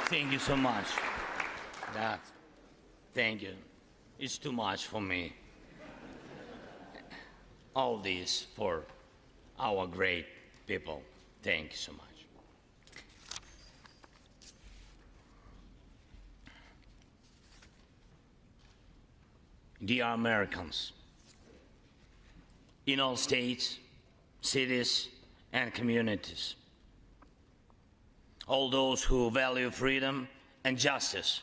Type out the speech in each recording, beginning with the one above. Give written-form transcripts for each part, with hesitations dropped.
Thank you so much. Thank you. It's too much for me. All this for our great people. Thank you so much. Dear Americans, in all states, cities, and communities, all those who value freedom and justice,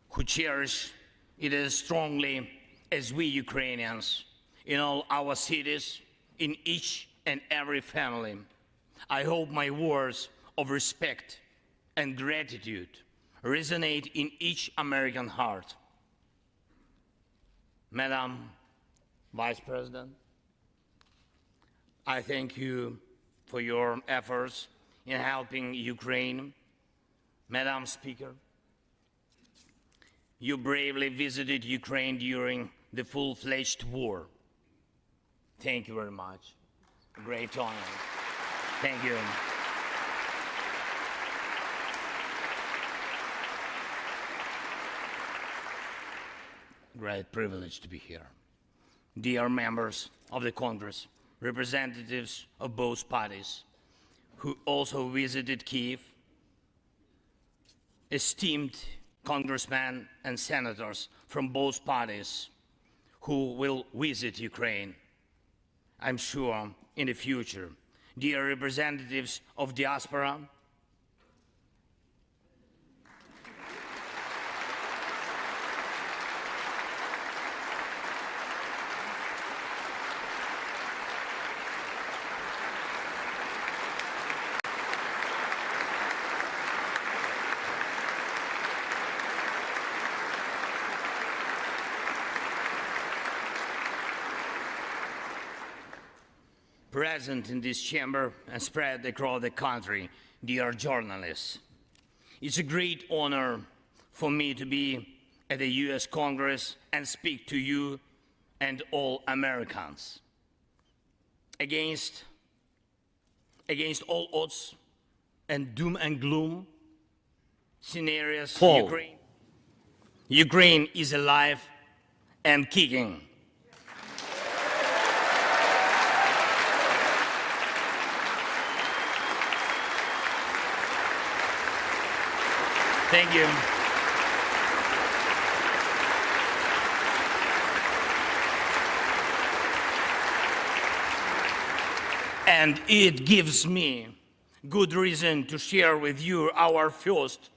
who cherish it as strongly as we Ukrainians, in all our cities, in each and every family, I hope my words of respect and gratitude resonate in each American heart. Madam Vice President, I thank you for your efforts in helping Ukraine. Madam Speaker, you bravely visited Ukraine during the full-fledged war. Thank you very much. Great honor. Thank you. Great privilege to be here. Dear members of the Congress, representatives of both parties who also visited Kyiv, esteemed congressmen and senators from both parties who will visit Ukraine, I'm sure, in the future. Dear representatives of diaspora, present in this chamber and spread across the country, dear journalists. It's a great honor for me to be at the US Congress and speak to you and all Americans. Against all odds and doom and gloom scenarios, Ukraine is alive and kicking. Thank you. And it gives me good reason to share with you our first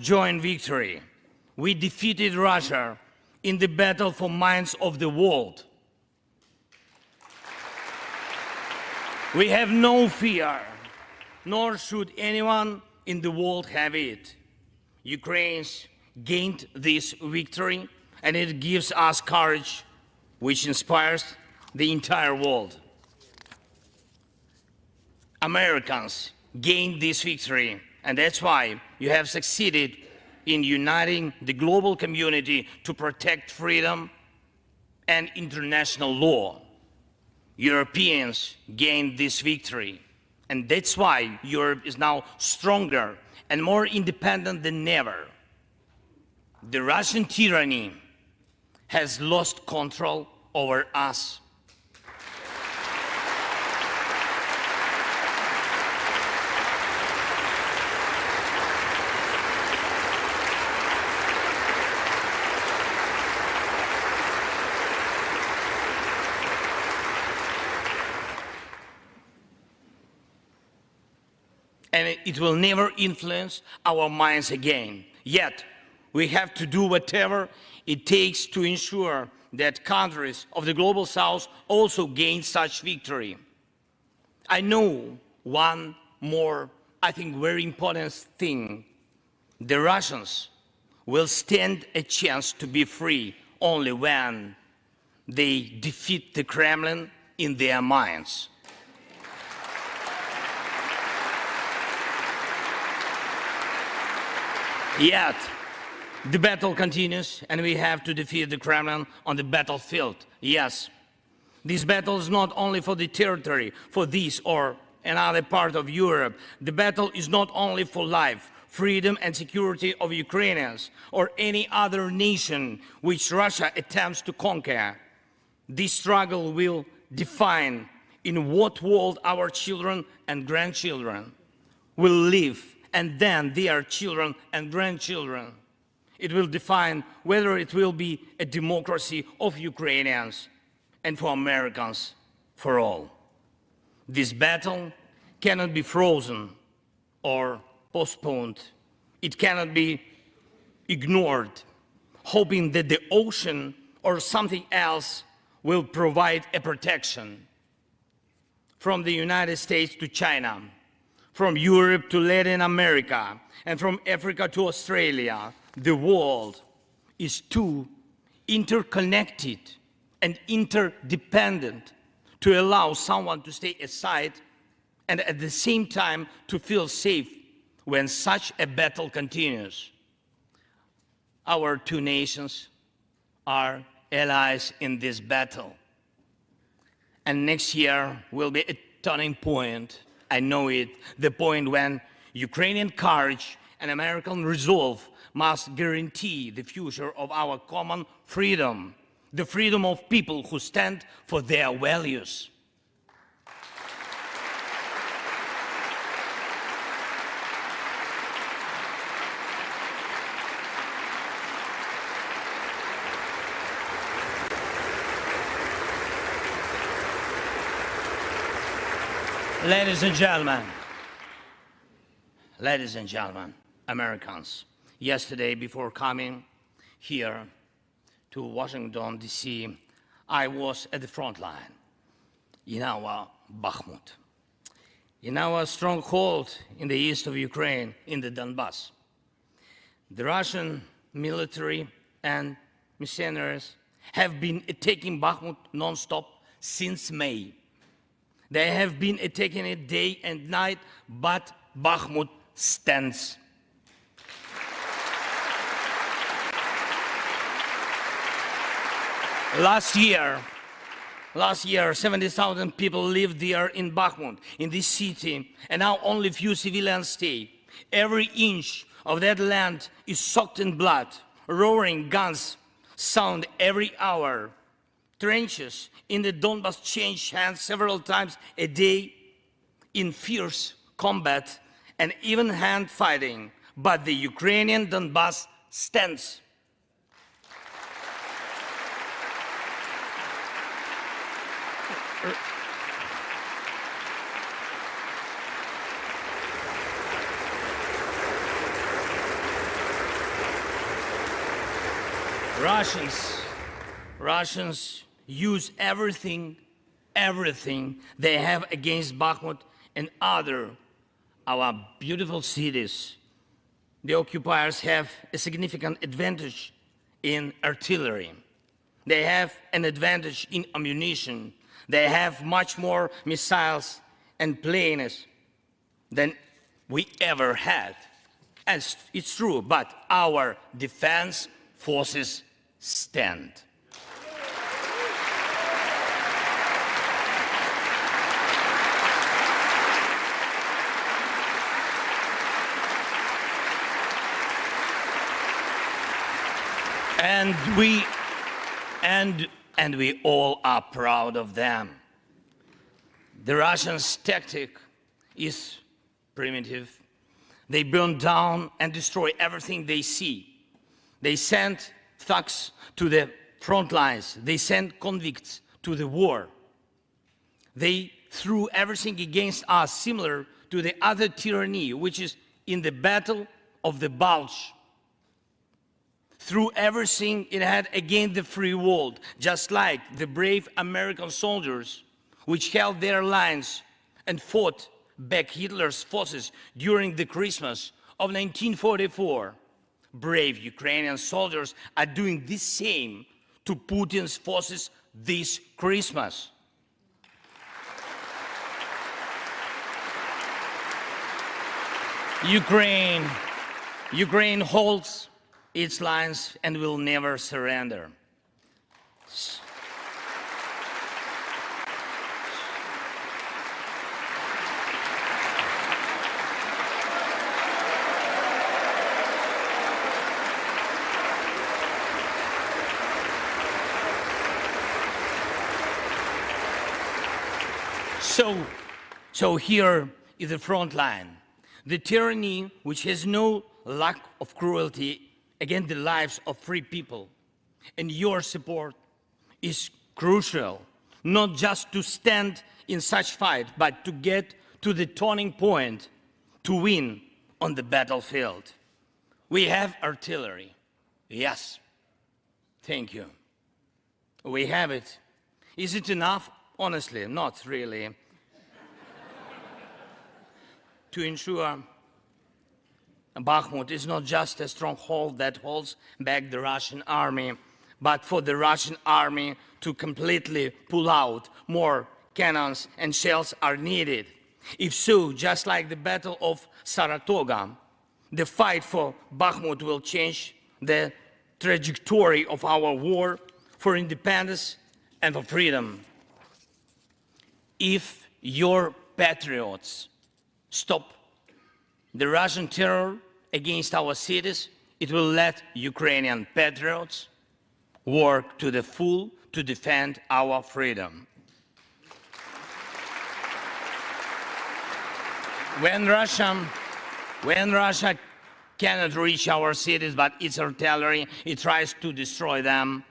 joint victory. We defeated Russia in the battle for minds of the world. We have no fear, nor should anyone in the world have it. Ukraine's gained this victory, and it gives us courage, which inspires the entire world. Americans gained this victory, and that's why you have succeeded in uniting the global community to protect freedom and international law. Europeans gained this victory, and that's why Europe is now stronger and more independent than ever. The Russian tyranny has lost control over us. And it will never influence our minds again. Yet, we have to do whatever it takes to ensure that countries of the global south also gain such victory. I know one more, I think, very important thing. The Russians will stand a chance to be free only when they defeat the Kremlin in their minds. Yet, the battle continues, and we have to defeat the Kremlin on the battlefield. Yes, this battle is not only for the territory, for this or and other parts of Europe. The battle is not only for life, freedom and security of Ukrainians or any other nation which Russia attempts to conquer. This struggle will define in what world our children and grandchildren will live, and then their children and grandchildren. It will define whether it will be a democracy of Ukrainians and for Americans for all. This battle cannot be frozen or postponed. It cannot be ignored, hoping that the ocean or something else will provide a protection. From the United States to China, from Europe to Latin America, and from Africa to Australia, the world is too interconnected and interdependent to allow someone to stay aside and at the same time to feel safe when such a battle continues. Our two nations are allies in this battle. And next year will be a turning point. I know it, the point when Ukrainian courage and American resolve must guarantee the future of our common freedom, the freedom of people who stand for their values. Ladies and gentlemen, Americans, yesterday before coming here to Washington, D.C., I was at the front line in our Bakhmut, in our stronghold in the east of Ukraine, in the Donbass. The Russian military and mercenaries have been attacking Bakhmut non-stop since May. They have been attacking it day and night, but Bakhmut stands. Last year, 70,000 people lived there in Bakhmut, in this city, and now only few civilians stay. Every inch of that land is soaked in blood. Roaring guns sound every hour. Trenches in the Donbass change hands several times a day in fierce combat and even hand fighting, but the Ukrainian Donbass stands. Russians use everything they have against Bakhmut and our beautiful cities. The occupiers have a significant advantage in artillery. They have an advantage in ammunition. They have much more missiles and planes than we ever had. And it's true, but our defense forces stand. And we all are proud of them. The Russians' tactic is primitive. They burn down and destroy everything they see. They send thugs to the front lines. They send convicts to the war. They threw everything against us, similar to the other tyranny, which is in the Battle of the Bulge. Threw everything it had against the free world, just like the brave American soldiers, which held their lines and fought back Hitler's forces during the Christmas of 1944. Brave Ukrainian soldiers are doing the same to Putin's forces this Christmas. Ukraine holds its lines and will never surrender. So here is the front line. The tyranny which has no lack of cruelty against the lives of free people. And your support is crucial, not just to stand in such fight, but to get to the turning point to win on the battlefield. We have artillery. Yes. Thank you. We have it. Is it enough? Honestly, not really. To ensure Bakhmut is not just a stronghold that holds back the Russian army, but for the Russian army to completely pull out, more cannons and shells are needed. If so, just like the Battle of Saratoga, the fight for Bakhmut will change the trajectory of our war for independence and for freedom. If your patriots stop the Russian terror against our cities, it will let Ukrainian patriots work to the full to defend our freedom. When Russia cannot reach our cities, but its artillery, it tries to destroy them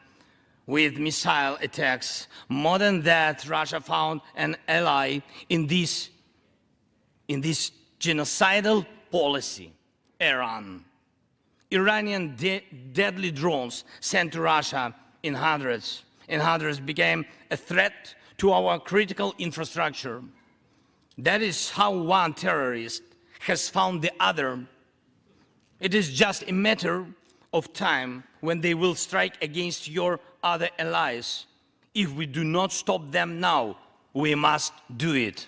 with missile attacks. More than that, Russia found an ally in this genocidal policy, Iran. Iranian deadly drones sent to Russia in hundreds became a threat to our critical infrastructure. That is how one terrorist has found the other. It is just a matter of time when they will strike against your other allies. If we do not stop them now, we must do it.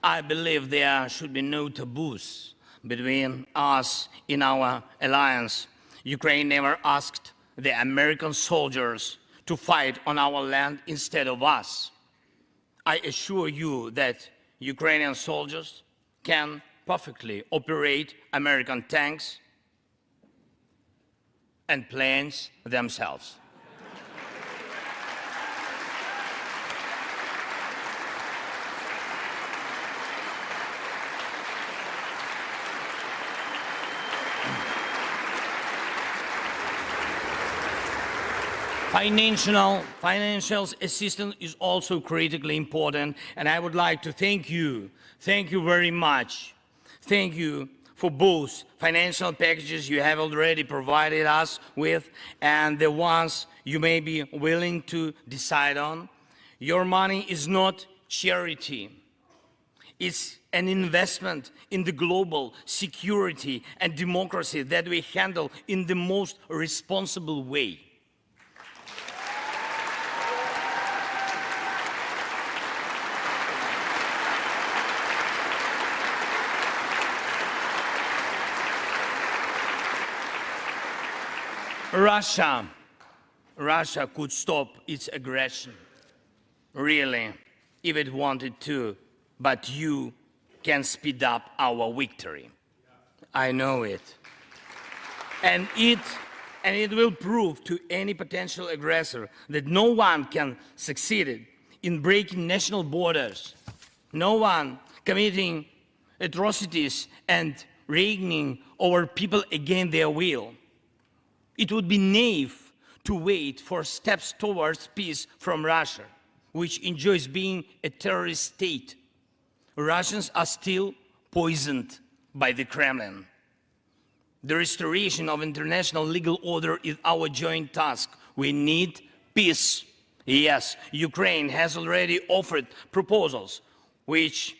I believe there should be no taboos between us in our alliance. Ukraine never asked the American soldiers to fight on our land instead of us. I assure you that Ukrainian soldiers can perfectly operate American tanks and planes themselves. Financial assistance is also critically important, and I would like to thank you very much. Thank you for both financial packages you have already provided us with and the ones you may be willing to decide on. Your money is not charity. It's an investment in the global security and democracy that we handle in the most responsible way. Russia could stop its aggression, really, if it wanted to, but you can speed up our victory. I know it. And it will prove to any potential aggressor that no one can succeed in breaking national borders, no one committing atrocities and reigning over people against their will. It would be naive to wait for steps towards peace from Russia, which enjoys being a terrorist state. Russians are still poisoned by the Kremlin. The restoration of international legal order is our joint task. We need peace. Yes, Ukraine has already offered proposals, which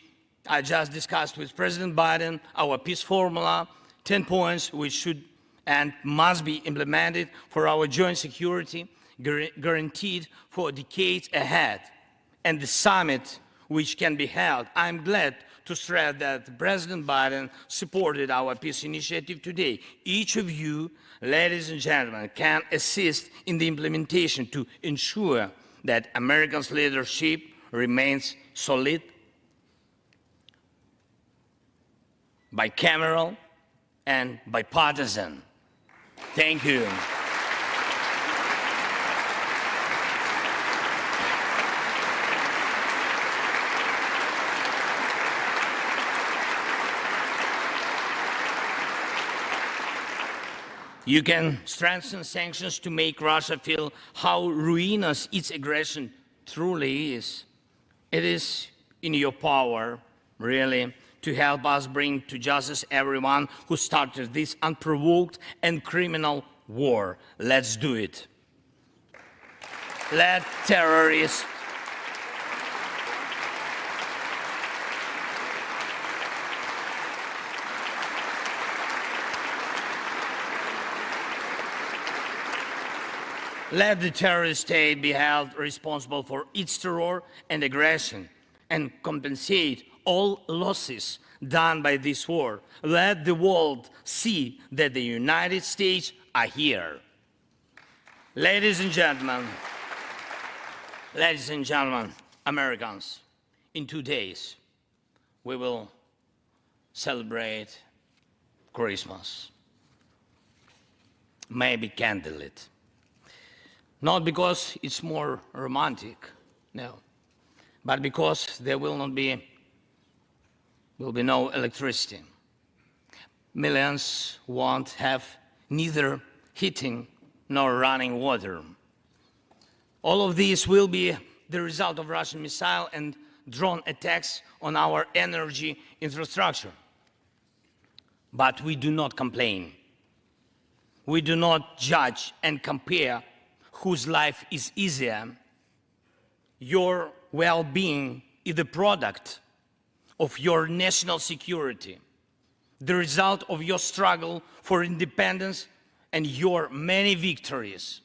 I just discussed with President Biden, our peace formula, 10 points which should and must be implemented for our joint security, guaranteed for decades ahead. And the summit which can be held, I'm glad to stress that President Biden supported our peace initiative today. Each of you, ladies and gentlemen, can assist in the implementation to ensure that America's leadership remains solid, bicameral, and bipartisan. Thank you. You can strengthen sanctions to make Russia feel how ruinous its aggression truly is. It is in your power, really, to help us bring to justice everyone who started this unprovoked and criminal war. Let's do it. Let terrorists Let the terrorist state be held responsible for its terror and aggression and compensate all losses done by this war. Let the world see that the United States are here. Ladies and gentlemen, Americans, in 2 days, we will celebrate Christmas. Maybe candlelit. Not because it's more romantic, no, but because there will be no electricity. Millions won't have neither heating nor running water. All of this will be the result of Russian missile and drone attacks on our energy infrastructure. But we do not complain. We do not judge and compare whose life is easier. Your well-being is the product of your national security, the result of your struggle for independence and your many victories.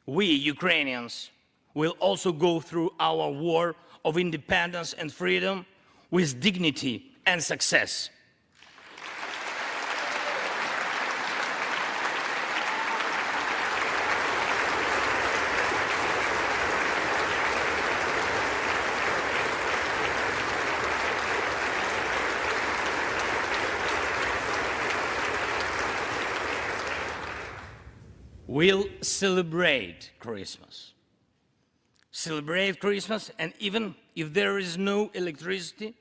We, Ukrainians, will also go through our war of independence and freedom with dignity and success. We'll celebrate Christmas. Celebrate Christmas, and even if there is no electricity,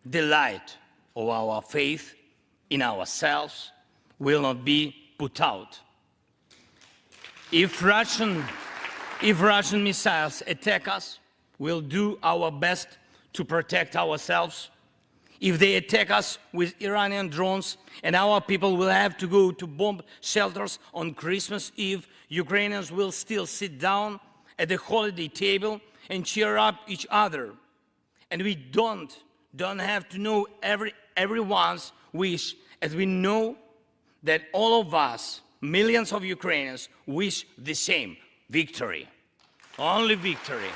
the light of our faith in ourselves will not be put out. If Russian missiles attack us, we'll do our best to protect ourselves. If they attack us with Iranian drones and our people will have to go to bomb shelters on Christmas Eve, Ukrainians will still sit down at the holiday table and cheer up each other. And we don't have to know everyone's wish, as we know that all of us, millions of Ukrainians, wish the same: victory. Only victory.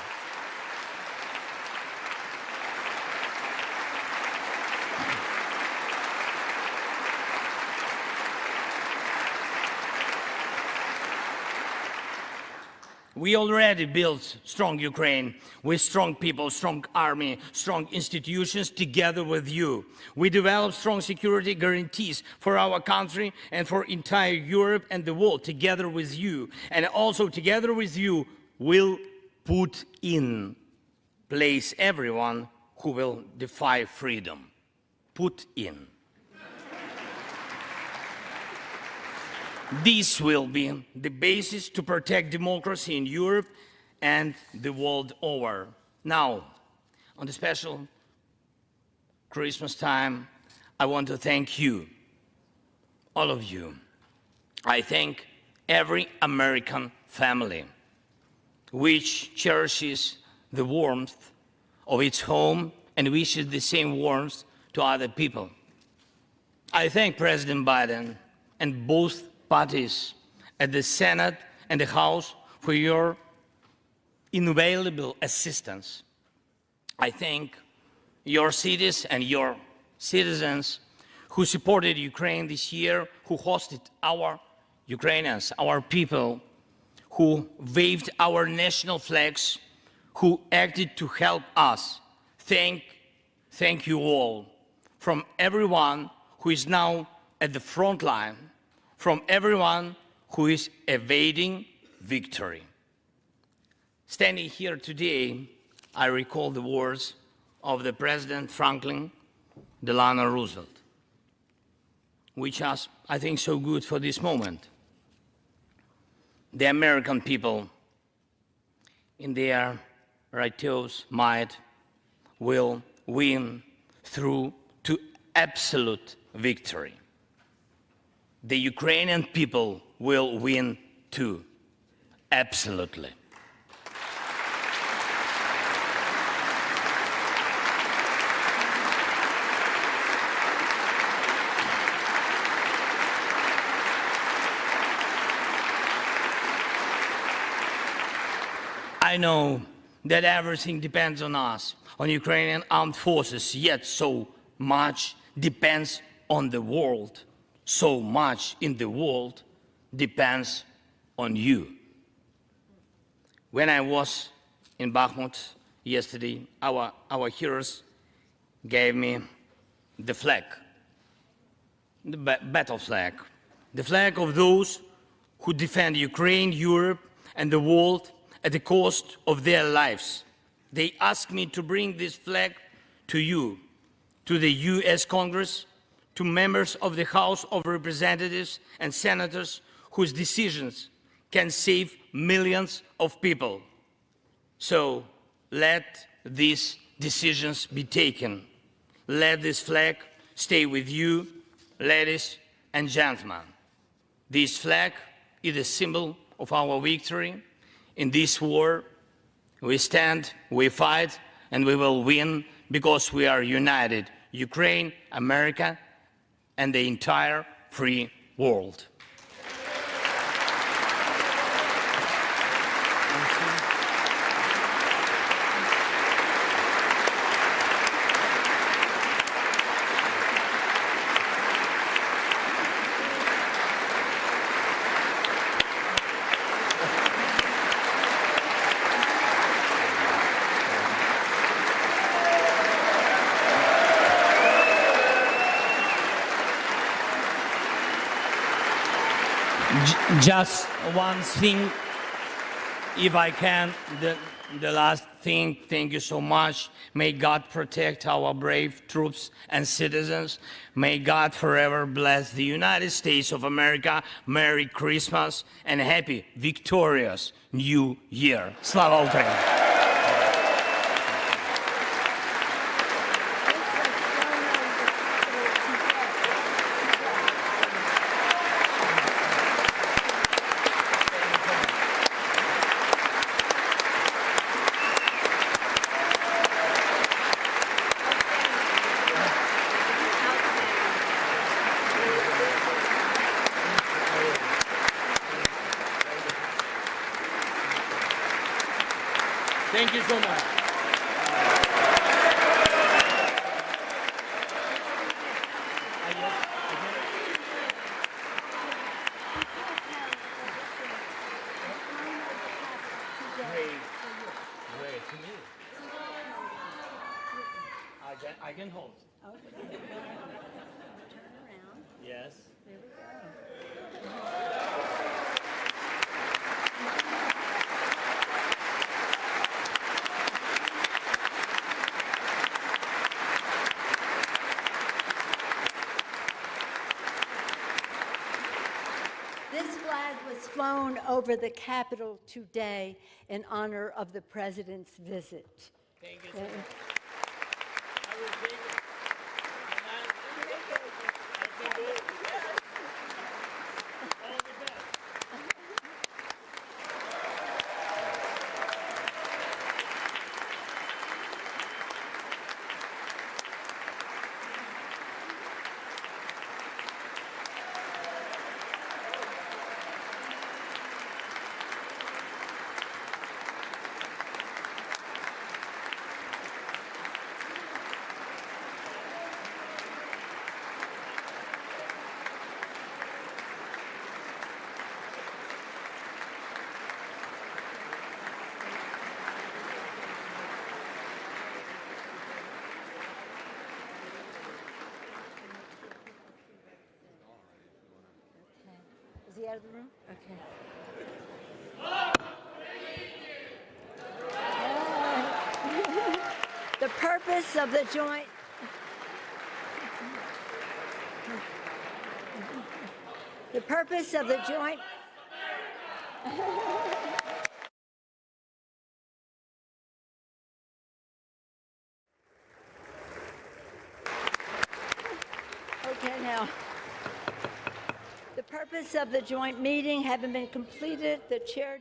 We already built strong Ukraine with strong people, strong army, strong institutions together with you. We developed strong security guarantees for our country and for entire Europe and the world together with you. And also together with you, we'll put in place everyone who will defy freedom. Put in. This will be the basis to protect democracy in Europe and the world over. Now, on the special Christmas time, I want to thank you, all of you. I thank every American family which cherishes the warmth of its home and wishes the same warmth to other people. I thank President Biden and both parties at the Senate and the House for your invaluable assistance. I thank your cities and your citizens who supported Ukraine this year, who hosted our Ukrainians, our people, who waved our national flags, who acted to help us. Thank you all. From everyone who is now at the front line, from everyone who is evading victory. Standing here today, I recall the words of the President Franklin Delano Roosevelt, which are, I think, so good for this moment. The American people, in their righteous might, will win through to absolute victory. The Ukrainian people will win too, absolutely. I know that everything depends on us, on Ukrainian armed forces, yet so much depends on the world. So much in the world depends on you. When I was in Bakhmut yesterday, our heroes gave me the flag, the battle flag, the flag of those who defend Ukraine, Europe, and the world at the cost of their lives. They asked me to bring this flag to you, to the US Congress, to members of the House of Representatives and senators whose decisions can save millions of people. So let these decisions be taken. Let this flag stay with you, ladies and gentlemen. This flag is a symbol of our victory. In this war, we stand, we fight, and we will win because we are united, Ukraine, America, and the entire free world. Just one thing, if I can, the last thing, thank you so much. May God protect our brave troops and citizens. May God forever bless the United States of America. Merry Christmas and happy, victorious New Year. Slava Ukraini! Thank you so much. Great. To me. I can hold. Okay. Turn around. Yes. There we go. This flag was flown over the Capitol today in honor of the President's visit. Thank you so much. I will take it. I can do it. All the best. everybody out of the room? Okay. The purpose of the joint... The purpose of the joint... Okay, now, the purpose of the joint meeting having been completed, the chair